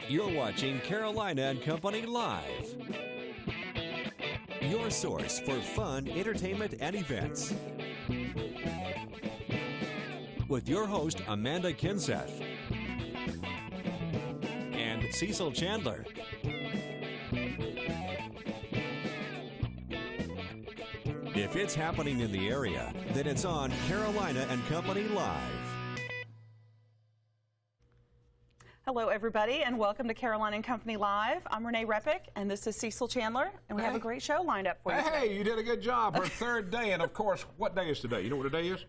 You're watching Carolina and Company Live. Your source for fun, entertainment, and events. With your host, Amanda Kinseth. And Cecil Chandler. If it's happening in the area, then it's on Carolina and Company Live. Hello, everybody, and welcome to Carolina and Company Live. I'm Renee Repick, and this is Cecil Chandler, and we have a great show lined up for you today. Hey, you did a good job. Our third day, and of course, what day is today? You know what today is?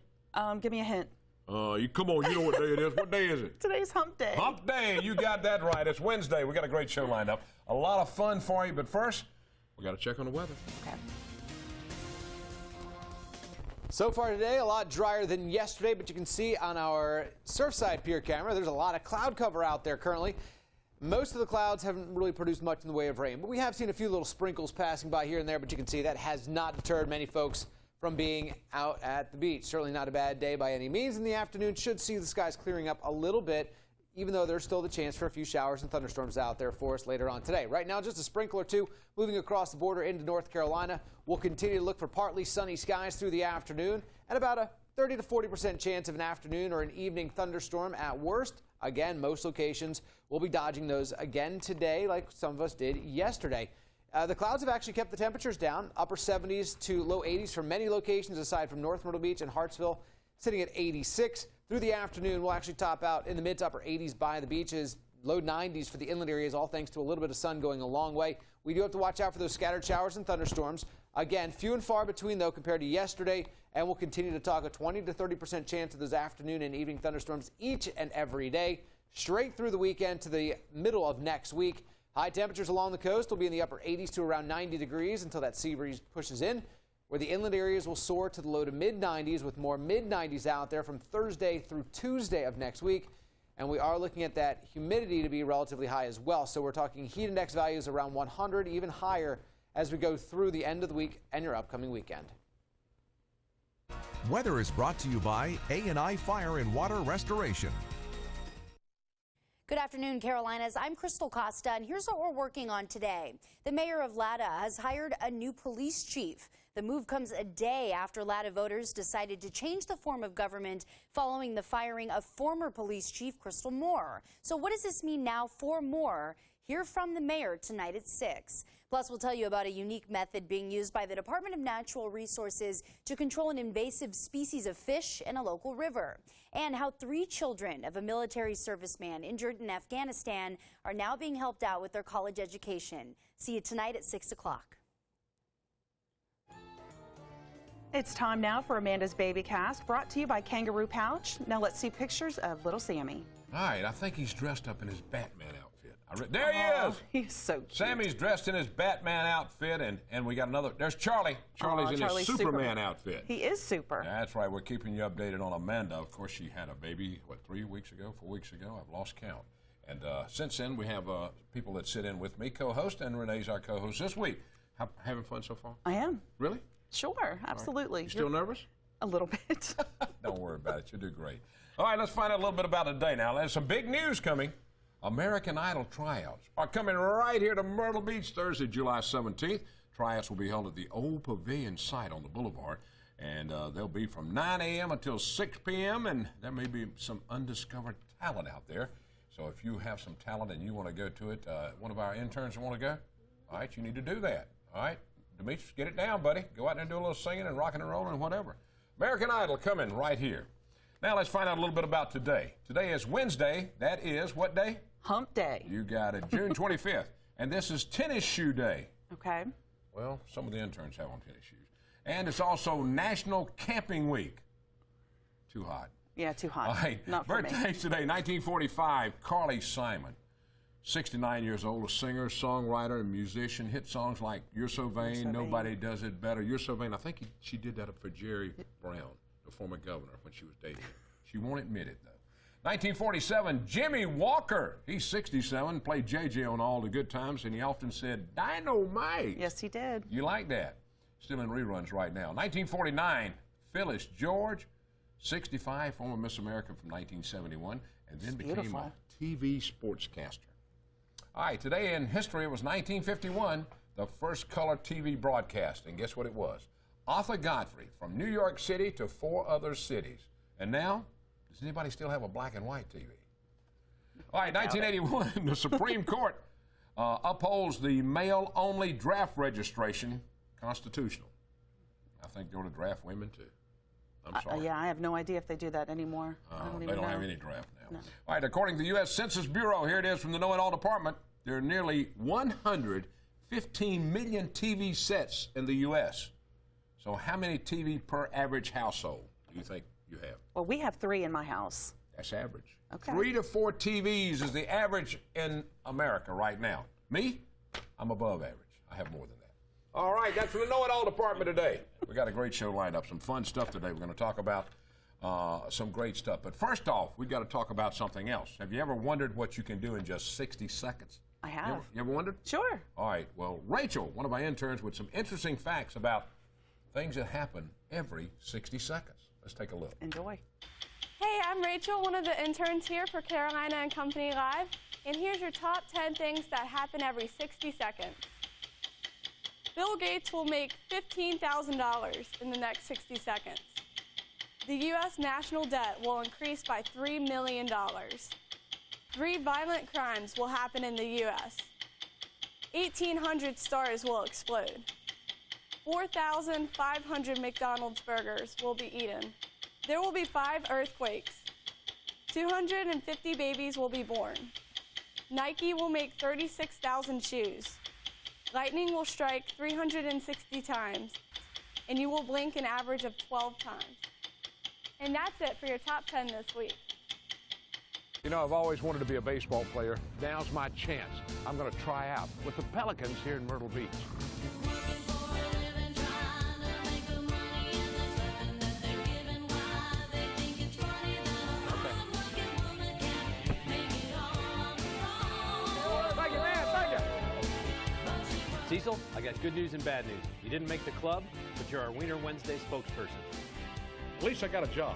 Give me a hint. Come on, you know what day it is. What day is it? Today's Hump Day. Hump Day. You got that right. It's Wednesday. We got a great show lined up. A lot of fun for you, but first, we got to check on the weather. Okay. So far today, a lot drier than yesterday, but you can see on our Surfside Pier camera, there's a lot of cloud cover out there currently. Most of the clouds haven't really produced much in the way of rain, but we have seen a few little sprinkles passing by here and there, but you can see that has not deterred many folks from being out at the beach. Certainly not a bad day by any means. In the afternoon, should see the skies clearing up a little bit, even though there's still the chance for a few showers and thunderstorms out there for us later on today. Right now, just a sprinkle or two moving across the border into North Carolina. We'll continue to look for partly sunny skies through the afternoon and about a 30 to 40% chance of an afternoon or an evening thunderstorm at worst. Again, most locations will be dodging those again today, like some of us did yesterday. The clouds have actually kept the temperatures down, upper 70s to low 80s for many locations aside from North Myrtle Beach and Hartsville, sitting at 86. Through the afternoon, we'll actually top out in the mid to upper 80s by the beaches, low 90s for the inland areas, all thanks to a little bit of sun going a long way. We do have to watch out for those scattered showers and thunderstorms. Again, few and far between, though, compared to yesterday, and we'll continue to talk a 20 to 30% chance of those afternoon and evening thunderstorms each and every day, straight through the weekend to the middle of next week. High temperatures along the coast will be in the upper 80s to around 90 degrees until that sea breeze pushes in, where the inland areas will soar to the low to mid-90s with more mid-90s out there from Thursday through Tuesday of next week. And we are looking at that humidity to be relatively high as well. So we're talking heat index values around 100, even higher, as we go through the end of the week and your upcoming weekend. Weather is brought to you by A&I Fire and Water Restoration. Good afternoon, Carolinas. I'm Crystal Costa, and here's what we're working on today. The mayor of Latta has hired a new police chief. The move comes a day after Latta voters decided to change the form of government following the firing of former police chief Crystal Moore. So what does this mean now for Moore? Hear from the mayor tonight at 6. Plus, we'll tell you about a unique method being used by the Department of Natural Resources to control an invasive species of fish in a local river, and how 3 children of a military serviceman injured in Afghanistan are now being helped out with their college education. See you tonight at 6 o'clock. It's time now for Amanda's Baby Cast, brought to you by Kangaroo Pouch. Now let's see pictures of little Sammy. All right, I think he's dressed up in his Batman outfit. There he is! He's so cute. Sammy's dressed in his Batman outfit, and we got another. There's Charlie. Charlie's in his Superman outfit. He is super. That's right. We're keeping you updated on Amanda. Of course, she had a baby, 3 weeks ago, 4 weeks ago? I've lost count. And since then, we have people that sit in with me, co-host, and Renee's our co-host this week. Having fun so far? I am. Really? Sure, absolutely. Right. You still nervous? A little bit. Don't worry about it. You'll do great. All right, let's find out a little bit about today. Now, there's some big news coming. American Idol tryouts are coming right here to Myrtle Beach Thursday, July 17th. Tryouts will be held at the old Pavilion site on the boulevard, and they'll be from 9 a.m. until 6 p.m., and there may be some undiscovered talent out there. So if you have some talent and you want to go to it, one of our interns want to go, all right, you need to do that. All right, Demetrius, get it down, buddy. Go out there and do a little singing and rocking and rolling and whatever. American Idol coming right here. Now let's find out a little bit about today. Today is Wednesday. That is what day? Hump Day. You got it. June 25th. And this is Tennis Shoe Day. Okay. Well, some of the interns have on tennis shoes. And it's also National Camping Week. Too hot. Yeah, too hot. All right. Not for me. Birthdays today, 1945, Carly Simon. 69 years old, a singer, songwriter, and musician. Hit songs like You're So Vain, Nobody Does It Better. You're So Vain. I think she did that for Jerry Brown, the former governor, when she was dating him. She won't admit it, though. 1947, Jimmy Walker. He's 67, played JJ on All the Good Times, and he often said, Dynamite. Yes, he did. You like that? Still in reruns right now. 1949, Phyllis George, 65, former Miss America from 1971, and then became a TV sportscaster. All right, today in history, it was 1951, the first color TV broadcast. And guess what it was? Arthur Godfrey, from New York City to 4 other cities. And now, does anybody still have a black and white TV? All right, 1981, the Supreme Court upholds the male-only draft registration constitutional. I think they ought to draft women, too. I'm sorry. Yeah, I have no idea if they do that anymore. They don't have any draft now. No. All right, according to the U.S. Census Bureau, here it is from the Know-It-All Department, there are nearly 115 million TV sets in the U.S. So how many TV per average household do you think you have? Well, we have 3 in my house. That's average. Okay. 3 to 4 TVs is the average in America right now. Me, I'm above average. I have more than that. All right, that's from the Know-It-All Department today. We got a great show lined up, some fun stuff today. We're going to talk about some great stuff. But first off, we've got to talk about something else. Have you ever wondered what you can do in just 60 seconds? I have. You ever wondered? Sure. All right, well, Rachel, one of my interns, with some interesting facts about things that happen every 60 seconds. Let's take a look. Enjoy. Hey, I'm Rachel, one of the interns here for Carolina and Company Live, and here's your top 10 things that happen every 60 seconds. Bill Gates will make $15,000 in the next 60 seconds. The U.S. national debt will increase by $3 million. 3 violent crimes will happen in the U.S. 1,800 stars will explode. 4,500 McDonald's burgers will be eaten. There will be 5 earthquakes. 250 babies will be born. Nike will make 36,000 shoes. Lightning will strike 360 times, and you will blink an average of 12 times. And that's it for your top 10 this week. You know, I've always wanted to be a baseball player. Now's my chance. I'm going to try out with the Pelicans here in Myrtle Beach. Cecil, I got good news and bad news. You didn't make the club, but you're our Wiener Wednesday spokesperson. At least I got a job.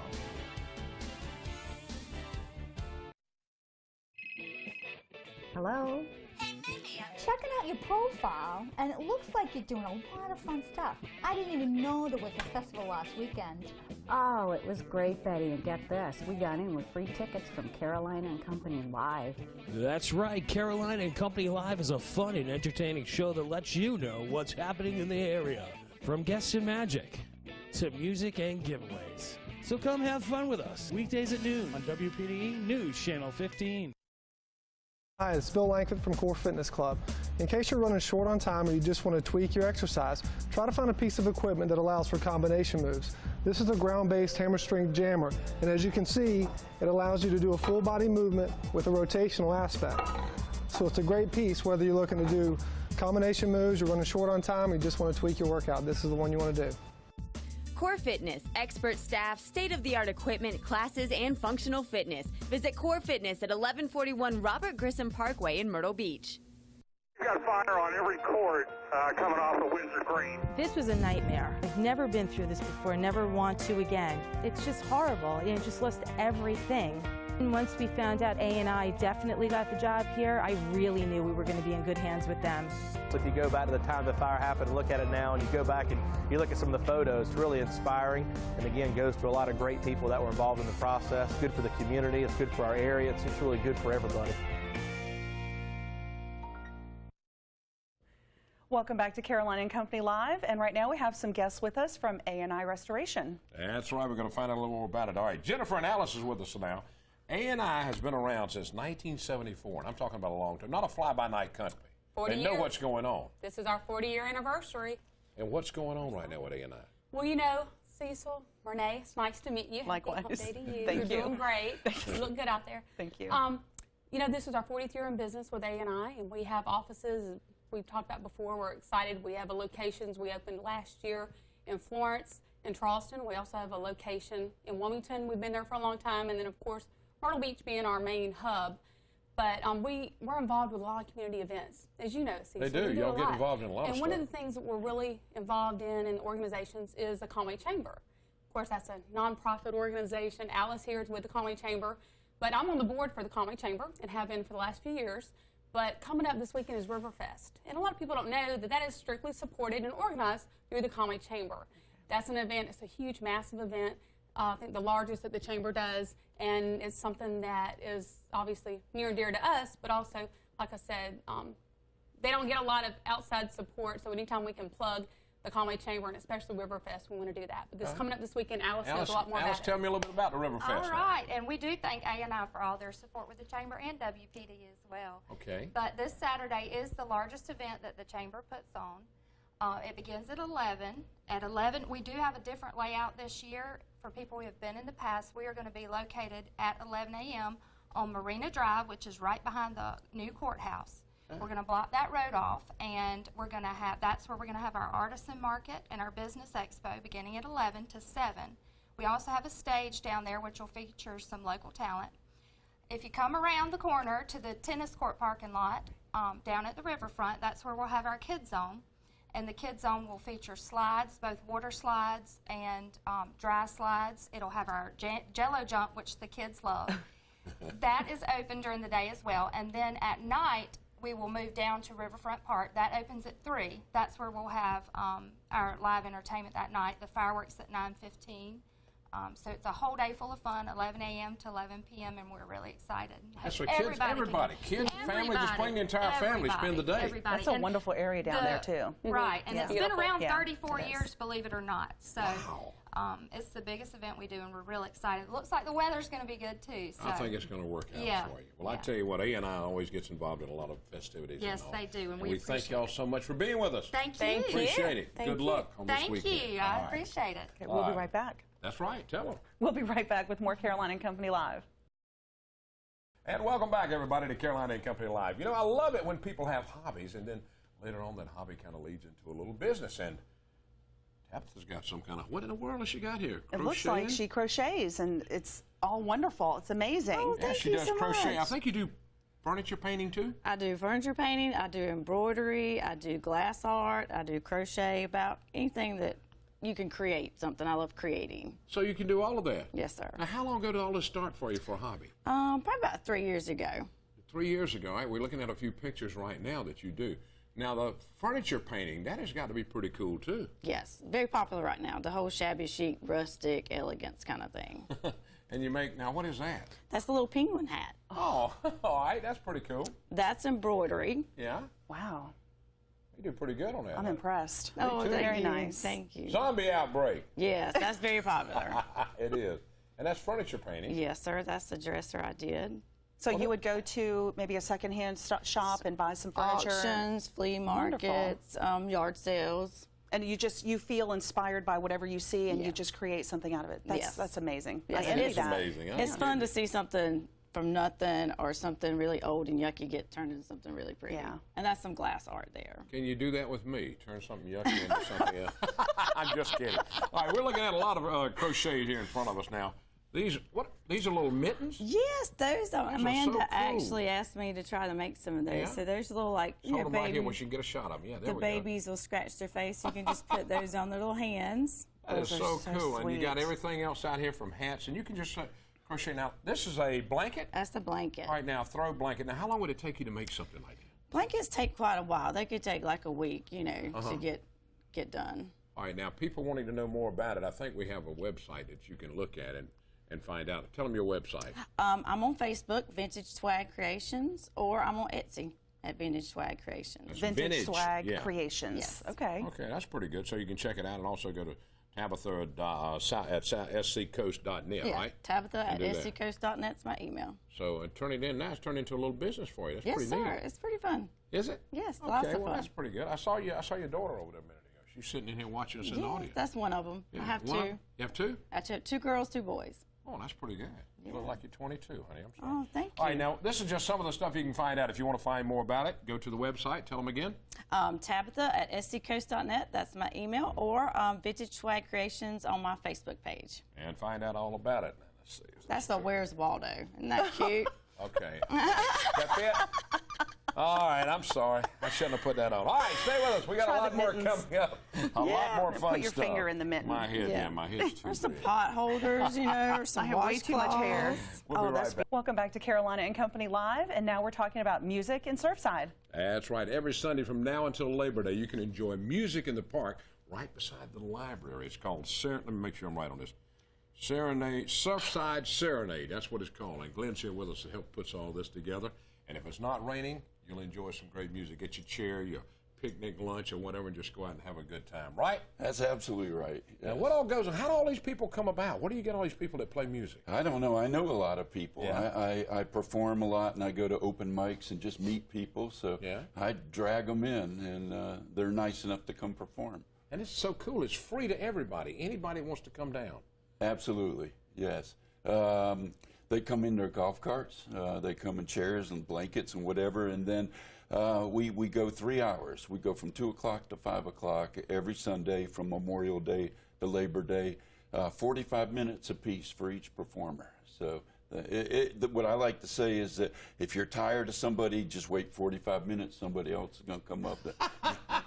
Hello? Hey, Mindy, I'm checking out your profile, and it looks like you're doing a lot of fun stuff. I didn't even know there was a festival last weekend. Oh, it was great, Betty, and get this. We got in with free tickets from Carolina and Company Live. That's right. Carolina and Company Live is a fun and entertaining show that lets you know what's happening in the area. From guests and magic to music and giveaways. So come have fun with us. Weekdays at noon on WPDE News Channel 15. Hi, it's Bill Langford from Core Fitness Club. In case you're running short on time or you just want to tweak your exercise, try to find a piece of equipment that allows for combination moves. This is a ground-based hammer strength jammer, and as you can see, it allows you to do a full body movement with a rotational aspect. So it's a great piece whether you're looking to do combination moves, you're running short on time, or you just want to tweak your workout. This is the one you want to do. Core Fitness, expert staff, state-of-the-art equipment, classes, and functional fitness. Visit Core Fitness at 1141 Robert Grissom Parkway in Myrtle Beach. We've got fire on every court coming off of Windsor Green. This was a nightmare. I've never been through this before, never want to again. It's just horrible. You know, just lost everything. And once we found out A&I definitely got the job here, I really knew we were going to be in good hands with them. So if you go back to the time the fire happened and look at it now, and you go back and you look at some of the photos, it's really inspiring, and again goes to a lot of great people that were involved in the process. Good for the community, it's good for our area, it's just really good for everybody. Welcome back to Carolina and Company Live, and right now we have some guests with us from A&I Restoration. That's right, we're going to find out a little more about it. All right, Jennifer and Alice is with us now. A&I has been around since 1974, and I'm talking about a long time, not a fly-by-night company. 40 they years. know what's going on. This is our 40-year anniversary. And what's going on right now with A&I? Well, you know, Cecil, Renee, it's nice to meet you. Likewise. Happy day to you. Thank you. You're doing great. You look good out there. Thank you. You know, this is our 40th year in business with A&I, and we have offices we've talked about before. We're excited. We have locations we opened last year in Florence and Charleston. We also have a location in Wilmington. We've been there for a long time, and then, of course, Myrtle Beach being our main hub. But we're involved with a lot of community events, as you know, Cecil. They do. Y'all get involved in a lot of stuff. And one of the things that we're really involved in organizations is the Conway Chamber. Of course, that's a nonprofit organization. Alice here is with the Conway Chamber. But I'm on the board for the Conway Chamber and have been for the last few years. But coming up this weekend is Riverfest. And a lot of people don't know that that is strictly supported and organized through the Comedy Chamber. That's an event, it's a huge, massive event. I think the largest that the Chamber does, and it's something that is obviously near and dear to us, but also, like I said, they don't get a lot of outside support, so anytime we can plug the Comedy Chamber, and especially Riverfest, we want to do that. Because coming up this weekend, Alice knows a lot more about it. Tell me a little bit about the Riverfest. All right, and we do thank A&I for all their support with the Chamber and WPD as well. Okay. But this Saturday is the largest event that the Chamber puts on. It begins at 11. At 11, we do have a different layout this year. For people who have been in the past, we are going to be located at 11 a.m. on Marina Drive, which is right behind the new courthouse. We're going to block that road off, and we're going to have, that's where we're going to have our artisan market and our business expo beginning at 11 to 7. We also have a stage down there which will feature some local talent. If you come around the corner to the tennis court parking lot down at the riverfront, that's where we'll have our kids zone. And the kids zone will feature slides, both water slides and dry slides. It'll have our Jello jump, which the kids love. That is open during the day as well. And then at night, we will move down to Riverfront Park. That opens at 3. That's where we'll have our live entertainment that night. The fireworks at 9:15. So it's a whole day full of fun, 11 a.m. to 11 p.m., and we're really excited. So kids, everybody, kids, family, just bring the entire family, spend the day. Everybody. That's a wonderful area down there, too. Right, and it's been around Yeah. 34 years, believe it or not. So it's the biggest event we do, and we're really excited. It looks like the weather's going to be good, too. So. I think it's going to work out for you. Well, I tell you what, A&I always gets involved in a lot of festivities. Yes, and all. they do, and we thank y'all so much for being with us. Thank you. Appreciate it. Good luck on this weekend. Thank you. I appreciate it. Okay, we'll be right back. That's right. Tell them. We'll be right back with more Carolina and Company Live. And welcome back, everybody, to Carolina and Company Live. You know, I love it when people have hobbies, and then later on that hobby kind of leads into a little business. And Tabitha's got some kind of, what in the world has she got here? It looks like she crochets, and it's all wonderful. It's amazing. Oh, Yeah, she does crochet. I think you do furniture painting, too? I do furniture painting, I do embroidery, I do glass art, I do crochet, about anything that you can create, something I love creating. So you can do all of that? Yes, sir. Now, how long ago did all this start for you for a hobby? Probably about 3 years ago. 3 years ago. All right, we're looking at a few pictures right now that you do. Now, the furniture painting, that has got to be pretty cool, too. Yes, very popular right now, the whole shabby chic, rustic, elegance kind of thing. And you make, now what is that? That's the little penguin hat. Oh, all right, that's pretty cool. That's embroidery. Yeah? Wow. You do pretty good on that. I'm impressed. Oh, very you. nice. Thank you. Zombie outbreak. Yes, that's very popular. It is. And that's furniture painting. Yes, sir, that's the dresser I did. So you would go to maybe a secondhand shop and buy some furniture? Auctions, flea markets, yard sales. And you feel inspired by whatever you see, and you just create something out of it. That's amazing. Yes, I envy it's that. amazing. It's fun to see something from nothing or something really old and yucky get turned into something really pretty. Yeah. And that's some glass art there. Can you do that with me? Turn something yucky into something else? I'm just kidding. All right, we're looking at a lot of crochet here in front of us now. These are little mittens? Yes, those are. Amanda so cool. actually asked me to try to make some of those. Yeah? So there's little like Hold them right here baby, where she can get a shot of them. Yeah, there the we go. babies will scratch their face. You can just put those on their little hands. That is so cool. sweet. And you got everything else out here from hats, and you can just crochet. Now, this is a blanket? That's the blanket. All right, now throw blanket. Now, how long would it take you to make something like that? Blankets take quite a while. They could take like a week, to get done. All right, now, people wanting to know more about it, I think we have a website that you can look at and find out. Tell them your website. I'm on Facebook, Vintage Swag Creations, or I'm on Etsy at Vintage Swag Creations. Vintage Swag Creations. Yes. Okay. Okay, that's pretty good. So you can check it out and also go to Tabitha at sccoast.net, Yeah, right? Tabitha at sccoast.net's my email. So turn it in now. It's turned into a little business for you. That's Yes, pretty sir. neat. It's pretty fun. Is it? Yes, Okay, lots of well, fun. that's pretty good. I saw your daughter over there a minute ago. She's sitting in here watching us in the audience. That's one of them. Yeah. I have One? two. You have two? I have 2 girls, 2 boys. Oh, that's pretty good. You look like you're 22, honey. I'm sorry. Oh, thank you. All right, now, this is just some of the stuff you can find out. If you want to find more about it, go to the website. Tell them again. Tabitha at sccoast.net. That's my email. Or Vintage Swag Creations on my Facebook page. And find out all about it. Let's see. That's the Where's Waldo. Isn't that cute? Okay. That fit? All right. I'm sorry. I shouldn't have put that on. All right, stay with us. We got a lot more coming up. A lot more fun Put your stuff. finger in the mitten. My head, my head's too There's some big. pot holders, you know, or some I have way too much hair. We'll be right back. Welcome back to Carolina and Company Live, and now we're talking about music in Surfside. That's right. Every Sunday from now until Labor Day, you can enjoy music in the park right beside the library. It's called let me make sure I'm right on this. Serenade, Surfside Serenade. That's what it's called. And Glenn's here with us to help put all this together. And if it's not raining, you'll enjoy some great music. Get your chair, your picnic lunch, or whatever, and just go out and have a good time. Right? That's absolutely right. Now, what all goes on? How do all these people come about? Where do you get all these people that play music? I don't know. I know a lot of people. Yeah. I perform a lot, and I go to open mics and just meet people. So I drag them in, and they're nice enough to come perform. And it's so cool. It's free to everybody. Anybody wants to come down. Absolutely, yes. They come in their golf carts. They come in chairs and blankets and whatever, and then we go 3 hours. We go from 2 o'clock to 5 o'clock every Sunday from Memorial Day to Labor Day, 45 minutes apiece for each performer. So what I like to say is that if you're tired of somebody, just wait 45 minutes. Somebody else is going to come up.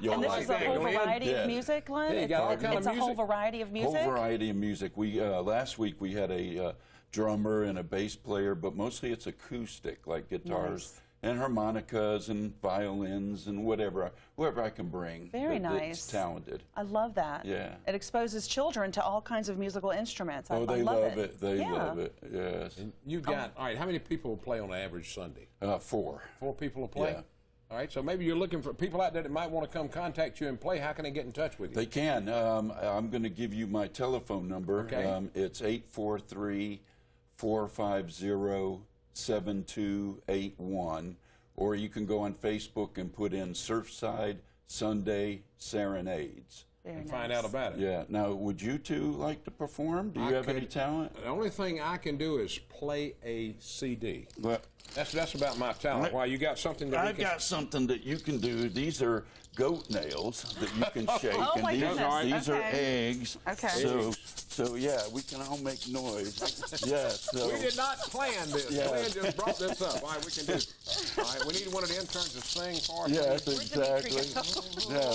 And this is a whole variety of music, Glenn? Yeah, you got all kind of it's a whole variety of music? Whole variety of music. We last week we had a drummer and a bass player, but mostly it's acoustic, like guitars and harmonicas and violins and whoever I can bring. Very nice. It's talented. I love that. Yeah. It exposes children to all kinds of musical instruments. Oh, they love it. They love it. Yes. And you got all right. How many people will play on an average Sunday? 4. 4 people will play. Yeah. All right, so maybe you're looking for people out there that might want to come contact you and play. How can they get in touch with you? They can. I'm going to give you my telephone number. Okay. It's 843-450-7281, or you can go on Facebook and put in Surfside Sunday Serenades. And find out about it. Yeah. Now, would you two like to perform? Do you have any talent? The only thing I can do is play a CD. Well, that's about my talent. Why, you got something that I've got something that you can do. These are goat nails that you can shake, Oh, and my goodness. these are Okay. eggs. Okay. So yeah, we can all make noise. Yeah. So we did not plan this. Yeah. Glenn just brought this up. All right, we can do. All right, we need one of the interns to sing for us. Yes, exactly. Yeah.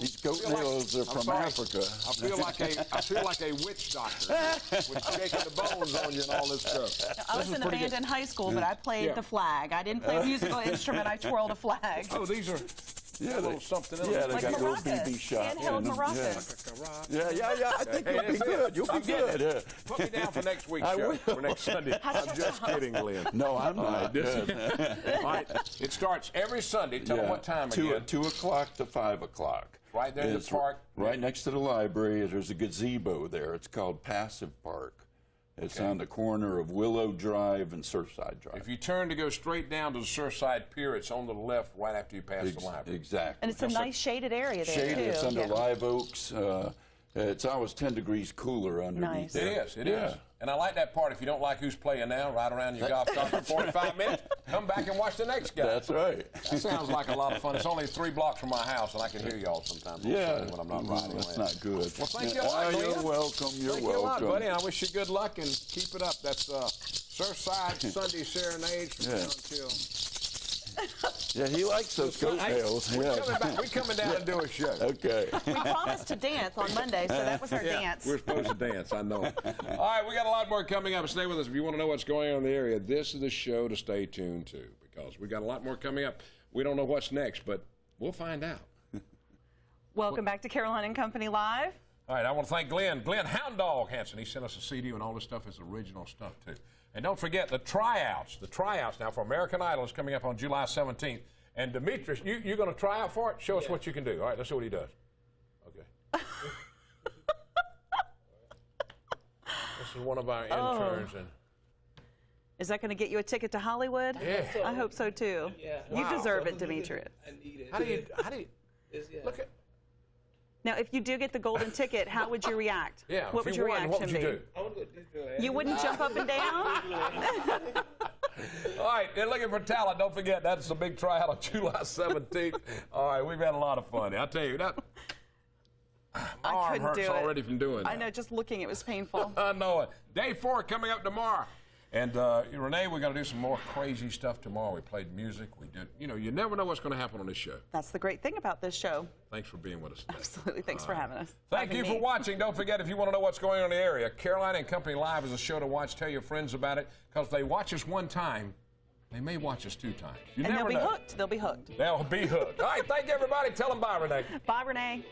These goat nails are from Africa. I feel like a witch doctor with shaking the bones on you and all this stuff. I was in a band in high school, but I played the flag. I didn't play a musical instrument. I twirled a flag. Oh, these are. Yeah, a little something else. Yeah, they Like got little maracas. BB shots Handheld in them. maracas. Yeah. I think you'll be good. You'll be good. Yeah. Put me down for next week's I show, will. for next Sunday. I'm just kidding, Glenn. No, I'm not. All right, it starts every Sunday. Tell them what time again. 2 o'clock to 5 o'clock. Right there in the park. Right next to the library. There's a gazebo there. It's called Passive Park. It's on the corner of Willow Drive and Surfside Drive. If you turn to go straight down to the Surfside Pier, it's on the left right after you pass the library. Exactly. And it's a nice shaded area there, Shaded. too. It's under live oaks. It's always 10 degrees cooler underneath there. It is. And I like that part. If you don't like who's playing now, ride around your golf cart for 45 minutes, come back and watch the next guy. That's right. That sounds like a lot of fun. It's only 3 blocks from my house, and I can hear y'all sometimes when I'm not riding. That's not good. Well, thank you a lot, Glenn. You're welcome. Thank you a lot, buddy. I wish you good luck and keep it up. That's Surfside Sunday Serenade from now until... Yeah, he likes those goat nails. We're coming down and do a show. Okay. We promised to dance on Monday, so that was our dance. We're supposed to dance, I know. All right, we got a lot more coming up. Stay with us if you want to know what's going on in the area. This is the show to stay tuned to because we got a lot more coming up. We don't know what's next, but we'll find out. Welcome back to Carolina and Company Live. All right, I want to thank Glenn Hound Dog Hansen. He sent us a CD and all this stuff is original stuff, too. And don't forget the tryouts now for American Idol is coming up on July 17th. And Demetrius, you're going to try out for it? Show us what you can do. All right, let's see what he does. Okay. This is one of our interns. And is that going to get you a ticket to Hollywood? Yeah. I hope so, too. Yeah. You deserve it, Demetrius. I need it. How do you look at... Now, if you do get the golden ticket, how would you react? Yeah, what would your reaction what would you be? do? I would go this way. You wouldn't jump up and down? All right, they're looking for talent. Don't forget, that's the big tryout on July 17th. All right, we've had a lot of fun. I'll tell you, my arm couldn't hurts do it. already from doing that. I know, just looking, it was painful. I know it. Day 4 coming up tomorrow. And Renee, we're going to do some more crazy stuff tomorrow. We played music. We did, you know, you never know what's going to happen on this show. That's the great thing about this show. Thanks for being with us today. Absolutely. Thanks for having us. Thank you for watching. Don't forget, if you want to know what's going on in the area, Carolina and Company Live is a show to watch. Tell your friends about it, because if they watch us one time, they may watch us 2 times. You and never they'll be know. hooked. They'll be hooked. They'll be hooked. All right, thank you, everybody. Tell them bye, Renee. Bye, Renee.